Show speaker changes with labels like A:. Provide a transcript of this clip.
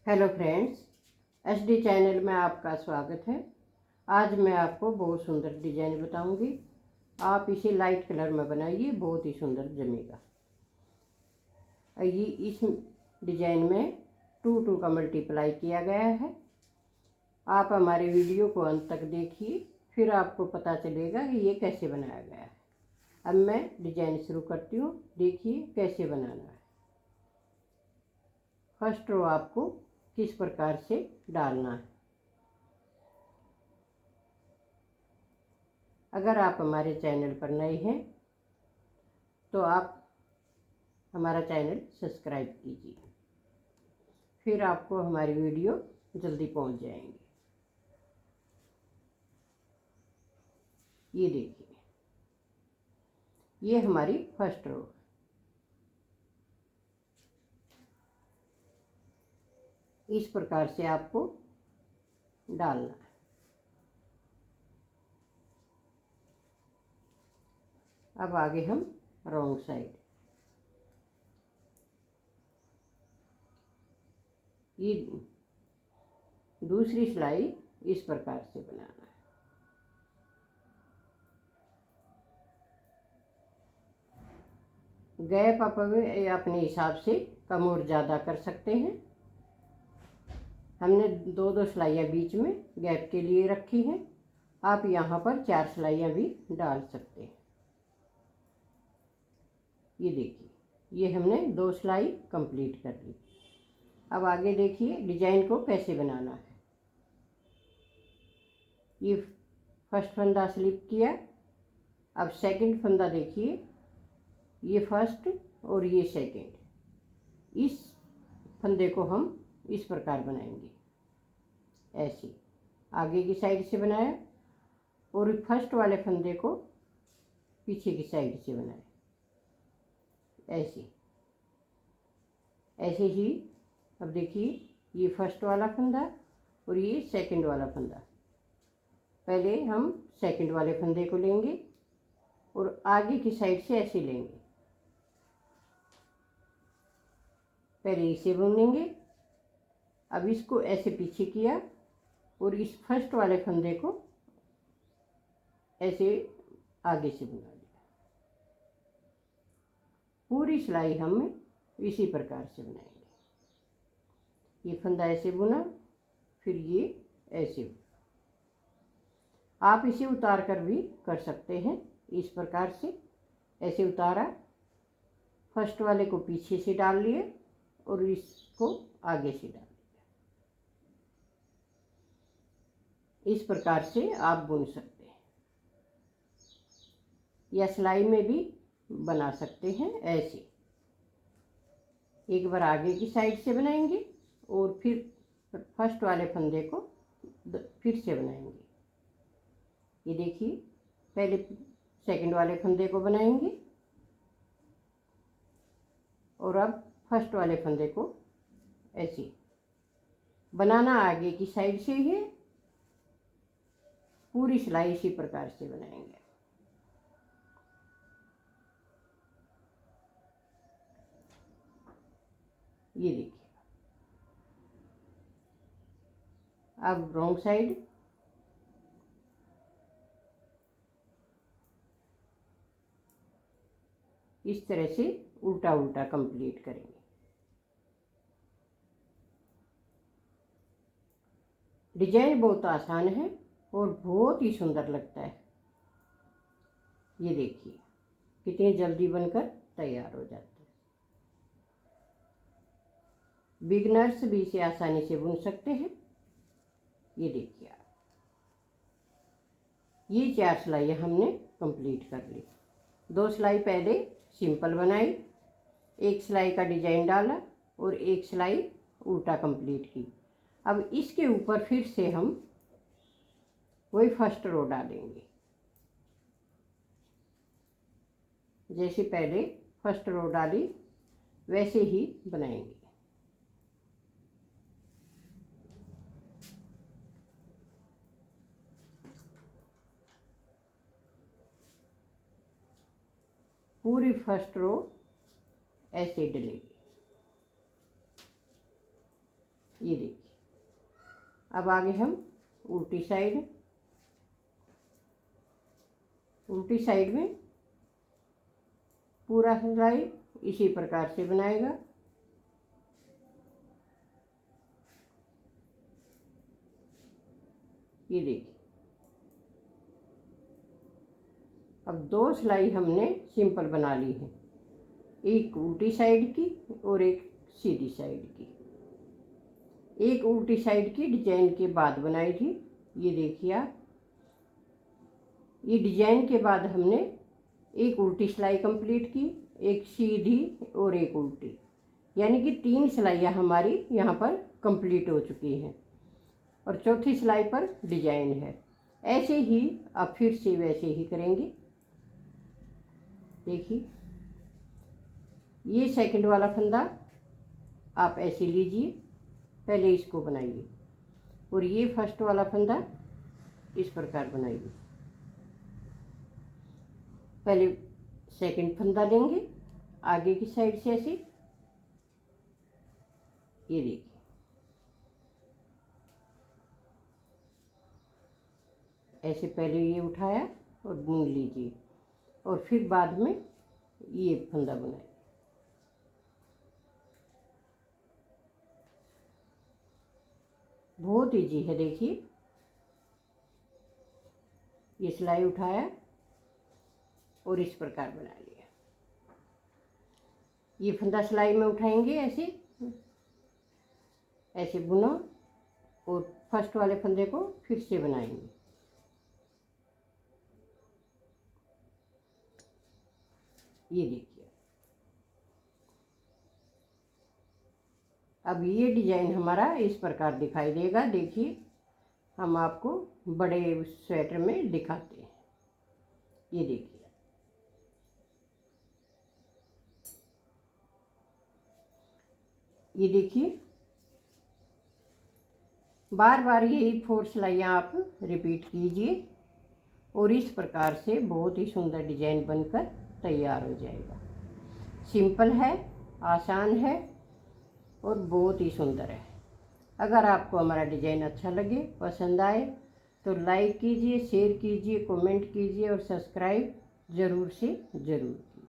A: Hello friends, SD channel में आपका स्वागत है। आज मैं आपको बहुत सुंदर डिजाइन बताऊंगी। आप इसे लाइट कलर में बनाइए, बहुत ही सुंदर जमेगा। ये इस डिजाइन में 2 का मल्टीप्लाई किया गया है। आप हमारे वीडियो को अंत तक देखिए, फिर आपको पता चलेगा कि ये कैसे बनाया गया है। अब मैं डिजाइन शुरू करती हूँ, देखिए कैसे बनाना है। फर्स्ट रो आपको किस प्रकार से डालना है। अगर आप हमारे चैनल पर नए हैं तो आप हमारा चैनल सब्सक्राइब कीजिए, फिर आपको हमारी वीडियो जल्दी पहुंच जाएंगी। ये देखिए, ये हमारी फर्स्ट रो। इस प्रकार से आपको डालना है। अब आगे हम रॉन्ग साइड, ये दूसरी सिलाई इस प्रकार से बनाना है। गैप आप अपने हिसाब से कम और ज़्यादा कर सकते हैं। हमने दो सिलाइयाँ बीच में गैप के लिए रखी हैं। आप यहाँ पर 4 सिलाइयाँ भी डाल सकते हैं। ये देखिए, ये हमने 2 सिलाई कंप्लीट कर ली। अब आगे देखिए डिजाइन को कैसे बनाना है। ये फर्स्ट फंदा स्लिप किया। अब सेकंड फंदा देखिए, ये फर्स्ट और ये सेकंड। इस फंदे को हम इस प्रकार बनाएंगे, ऐसे आगे की साइड से बनाया और फर्स्ट वाले फंदे को पीछे की साइड से बनाया, ऐसे ऐसे ही। अब देखिए, ये फर्स्ट वाला फंदा और ये सेकंड वाला फंदा। पहले हम सेकंड वाले फंदे को लेंगे और आगे की साइड से ऐसे लेंगे। पहले इसे बुनेंगे। अब इसको ऐसे पीछे किया और इस फर्स्ट वाले फंदे को ऐसे आगे से बुना दिया। पूरी सिलाई हम इसी प्रकार से बनाएंगे। ये फंदा ऐसे बुना, फिर ये ऐसे बुना। आप इसे उतार कर भी कर सकते हैं। इस प्रकार से ऐसे उतारा, फर्स्ट वाले को पीछे से डाल लिए और इसको आगे से डाल दिया। इस प्रकार से आप बुन सकते हैं, या सिलाई में भी बना सकते हैं। ऐसे एक बार आगे की साइड से बनाएंगे और फिर फर्स्ट वाले फंदे को फिर से बनाएंगे। ये देखिए, पहले सेकंड वाले फंदे को बनाएंगे और अब फर्स्ट वाले फंदे को ऐसे बनाना। आगे की साइड से ही पूरी सिलाई इसी प्रकार से बनाएंगे। ये देखिए, अब रॉन्ग साइड, इस तरह से उल्टा उल्टा कंप्लीट करेंगे। डिजाइन बहुत आसान है और बहुत ही सुंदर लगता है। ये देखिए कितनी जल्दी बनकर तैयार हो जाता है। बिगनर्स भी इसे आसानी से बुन सकते हैं। ये देखिए आप, ये 4 सिलाइयाँ हमने कंप्लीट कर ली। 2 सिलाई पहले सिंपल बनाई, एक सिलाई का डिजाइन डाला और एक सिलाई उल्टा कंप्लीट की। अब इसके ऊपर फिर से हम वही फर्स्ट रो डालेंगे। जैसे पहले फर्स्ट रो डाली वैसे ही बनाएंगे। पूरी फर्स्ट रो ऐसे डलेगी। ये देखिए। अब आगे हम उल्टी साइड में पूरा सिलाई इसी प्रकार से बनाएगा। ये देखिए। अब 2 सिलाई हमने सिंपल बना ली है, एक उल्टी साइड की और एक सीधी साइड की। एक उल्टी साइड की डिजाइन के बाद बनाई थी, ये देखिए आप। ये डिजाइन के बाद हमने एक उल्टी सिलाई कंप्लीट की, एक सीधी और एक उल्टी, यानी कि 3 सिलाइयाँ हमारी यहाँ पर कंप्लीट हो चुकी हैं और चौथी सिलाई पर डिजाइन है। ऐसे ही अब फिर से वैसे ही करेंगे। देखिए, ये सेकंड वाला फंदा आप ऐसे लीजिए, पहले इसको बनाइए, और ये फर्स्ट वाला फंदा इस प्रकार बनाइए। पहले सेकंड फंदा लेंगे आगे की साइड से ऐसे, ये देखिए। ऐसे पहले ये उठाया और बुन लीजिए और फिर बाद में ये फंदा बनाइए। बहुत इजी है। देखिए, ये सिलाई उठाया और इस प्रकार बना लिया। ये फंदा सिलाई में उठाएंगे, ऐसे बुनो और फर्स्ट वाले फंदे को फिर से बनाएंगे। ये देखिए। अब ये डिजाइन हमारा इस प्रकार दिखाई देगा। देखिए, हम आपको बड़े स्वेटर में दिखाते हैं। ये देखिए, ये देखिए। बार बार यही 4 सिलाइयाँ आप रिपीट कीजिए और इस प्रकार से बहुत ही सुंदर डिजाइन बनकर तैयार हो जाएगा। सिंपल है, आसान है और बहुत ही सुंदर है। अगर आपको हमारा डिजाइन अच्छा लगे, पसंद आए तो लाइक कीजिए, शेयर कीजिए, कमेंट कीजिए और सब्सक्राइब ज़रूर से ज़रूर।